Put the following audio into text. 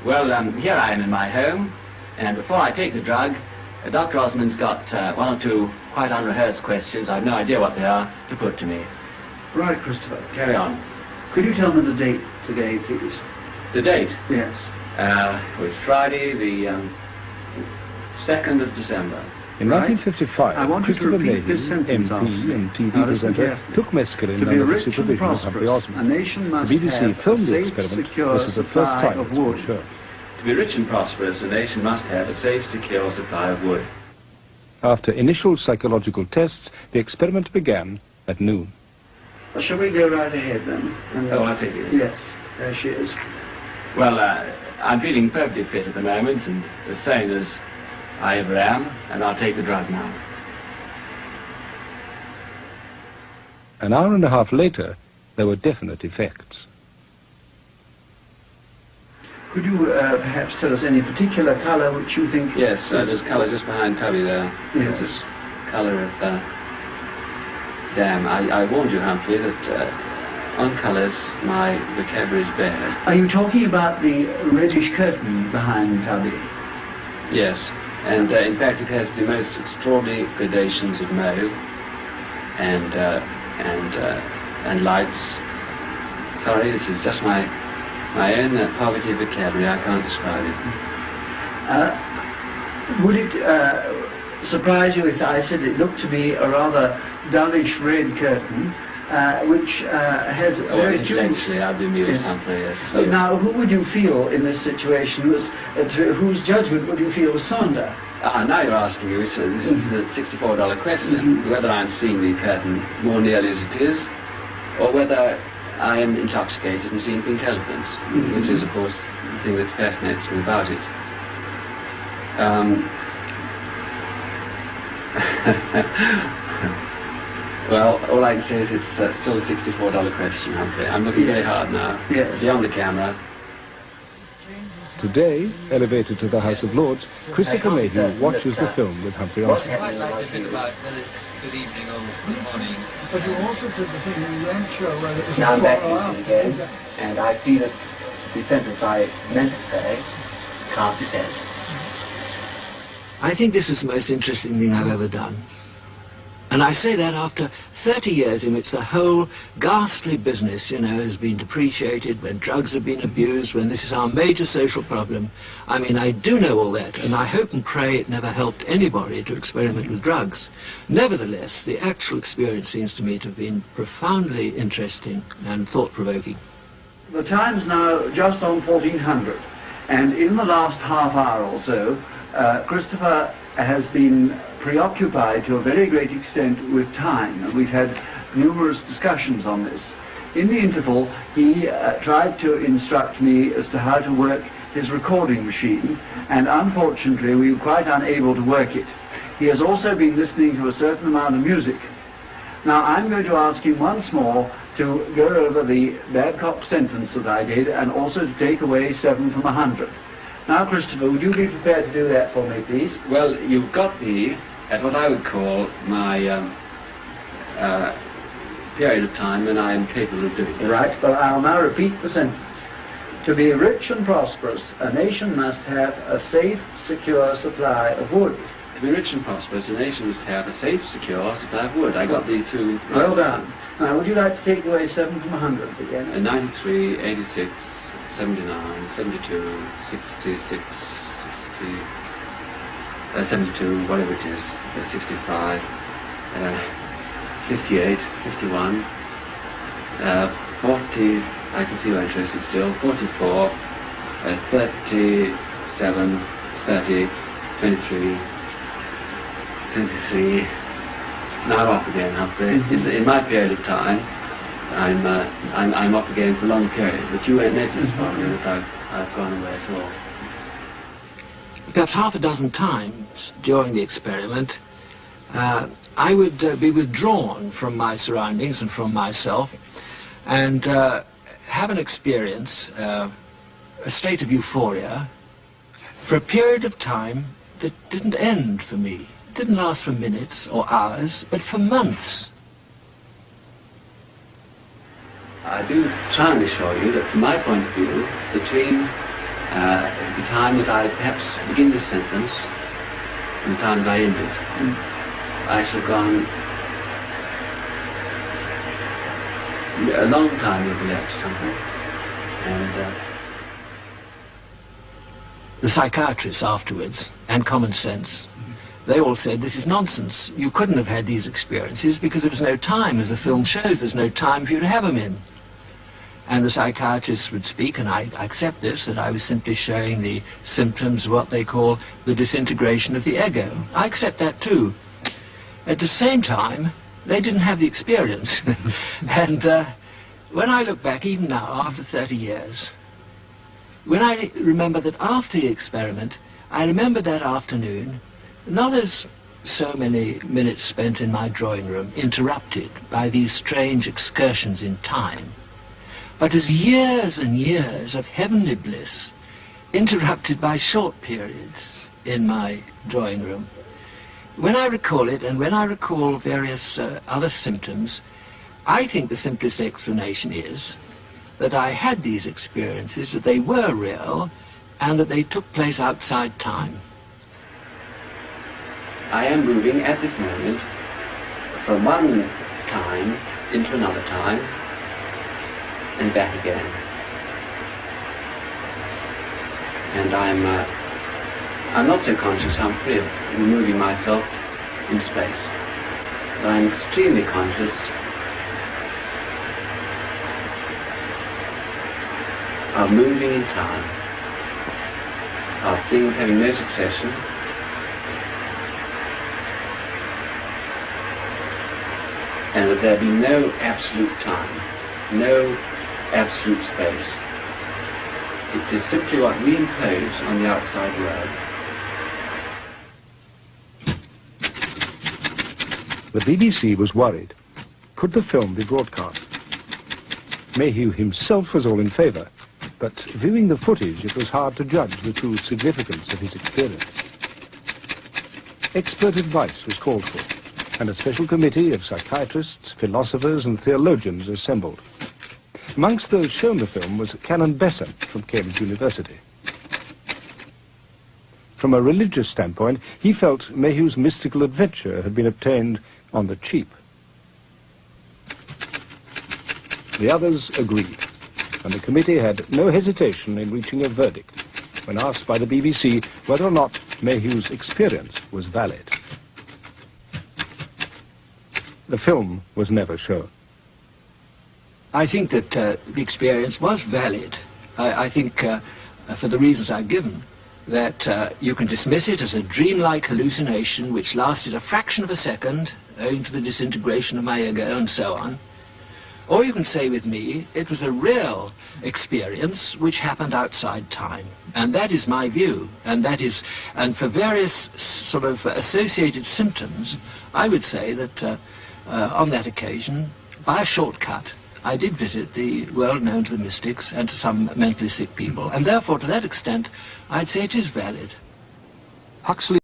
Well, here I am in my home, and before I take the drug, Dr. Osmond's got one or two quite unrehearsed questions. I've no idea what they are to put to me. Right, Christopher. Carry on. Could you tell me the date today, please? The date? Yes. It was Friday, the 2nd of December. In 1955, I want you to Christopher repeat this Mayhew, sentence MP after me. and TV Now listen presenter, carefully. took mescaline To be under the rich and supervision of Humphrey prosperous, Osmond. a nation The must BBC have filmed a the safe, experiment. secure This is the first supply time of it's been wood. shown. To be rich and prosperous, a nation must have a safe, secure supply of wood. After initial psychological tests, the experiment began at noon. Well, shall we go right ahead then? Oh, I'll take it. Yes, there she is. Well, I'm feeling perfectly fit at the moment, and as sane as I ever am, and I'll take the drug now. An hour and a half later, there were definite effects. Could you perhaps tell us any particular colour which you think... Yes, there's colour just behind Tubby there. Yes. There's this colour of damn. I warned you, Humphrey, that on colours my vocabulary is bad. Are you talking about the reddish curtain behind Tubby? Yes, and in fact it has the most extraordinary gradations of mauve and lights. Sorry, this is just my own poverty of vocabulary. I can't describe it. Would it surprise you if I said it looked to me a rather dullish red curtain, which has very few... Intellectually, I'd be amused, Yes. Humphrey. Yes. Now, who would you feel in this situation whose judgment would you feel was sounder? Now you're asking me, this is the $64 question, whether I'm seeing the curtain more nearly as it is, or whether I am intoxicated and seeing pink elephants, which is, of course, the thing that fascinates me about it. Well, all I can say is it's still a $64 question, Humphrey. I'm looking very hard now, beyond the camera. Today, elevated to the House of Lords, Christopher Mayhew watches the film with Humphrey Osmond. I'd like to think about whether it's good evening or good morning. But you also did the thing in the show where it was... Now I'm back using again, and I see that the sentence I meant to say can't be said. I think this is the most interesting thing I've ever done. And I say that after 30 years in which the whole ghastly business, you know, has been depreciated, when drugs have been abused, when this is our major social problem. I mean, I do know all that, and I hope and pray it never helped anybody to experiment with drugs. Nevertheless, the actual experience seems to me to have been profoundly interesting and thought-provoking. The time's now just on 1400, and in the last half hour or so, Christopher has been preoccupied to a very great extent with time, and we've had numerous discussions on this. In the interval, he tried to instruct me as to how to work his recording machine, and unfortunately we were quite unable to work it. He has also been listening to a certain amount of music. Now I'm going to ask him once more to go over the Babcock sentence that I did, and also to take away 7 from 100. Now, Christopher, would you be prepared to do that for me, please? Well, you've got me at what I would call my period of time when I am capable of doing it. Right, well, I'll now repeat the sentence. To be rich and prosperous, a nation must have a safe, secure supply of wood. To be rich and prosperous, a nation must have a safe, secure supply of wood. I got the two... Well done. Now, would you like to take away 7 from 100 again? 93, 86... 79, 72, 66, 60, 72, whatever it is, 65, 58, 51, 40, I can see you're interested still, 44, 37, 30, 23, 23, now off again, Humphrey. In my period of time, I'm up again for a long period, but you won't notice from me that I've gone away at all. Perhaps half a dozen times during the experiment, I would be withdrawn from my surroundings and from myself, and have an experience, a state of euphoria, for a period of time that didn't end for me. It didn't last for minutes or hours, but for months. I do try and assure you that from my point of view, between the time that I perhaps begin this sentence and the time that I end it, I shall have gone a long time will be elapsed something. And the psychiatrists afterwards, and common sense, they all said, this is nonsense. You couldn't have had these experiences because there was no time. As the film shows, there's no time for you to have them in. And the psychiatrists would speak, and I accept this, that I was simply showing the symptoms of what they call the disintegration of the ego. I accept that too. At the same time, they didn't have the experience. And when I look back, even now, after 30 years, when I remember that after the experiment, I remember that afternoon, not as so many minutes spent in my drawing room, interrupted by these strange excursions in time, but as years and years of heavenly bliss, interrupted by short periods in my drawing room. When I recall it, and when I recall various other symptoms, I think the simplest explanation is that I had these experiences, that they were real, and that they took place outside time. I am moving at this moment from one time into another time and back again. And I'm not so conscious I'm free of moving myself in space. But I'm extremely conscious of moving in time, of things having no succession, and that there be no absolute time, no absolute space. It is simply what we impose on the outside world. The BBC was worried. Could the film be broadcast? Mayhew himself was all in favour, but viewing the footage it was hard to judge the true significance of his experience. Expert advice was called for, and a special committee of psychiatrists, philosophers and theologians assembled. Amongst those shown the film was Canon Besser from Cambridge University. From a religious standpoint, he felt Mayhew's mystical adventure had been obtained on the cheap. The others agreed, and the committee had no hesitation in reaching a verdict when asked by the BBC whether or not Mayhew's experience was valid. The film was never shown. I think that the experience was valid. I think, for the reasons I've given, that you can dismiss it as a dreamlike hallucination which lasted a fraction of a second, owing to the disintegration of my ego and so on. Or you can say with me, it was a real experience which happened outside time. And that is my view. And for various sort of associated symptoms, I would say that on that occasion, by a shortcut, I did visit the world known to the mystics and to some mentally sick people. And therefore, to that extent, I'd say it is valid. Huxley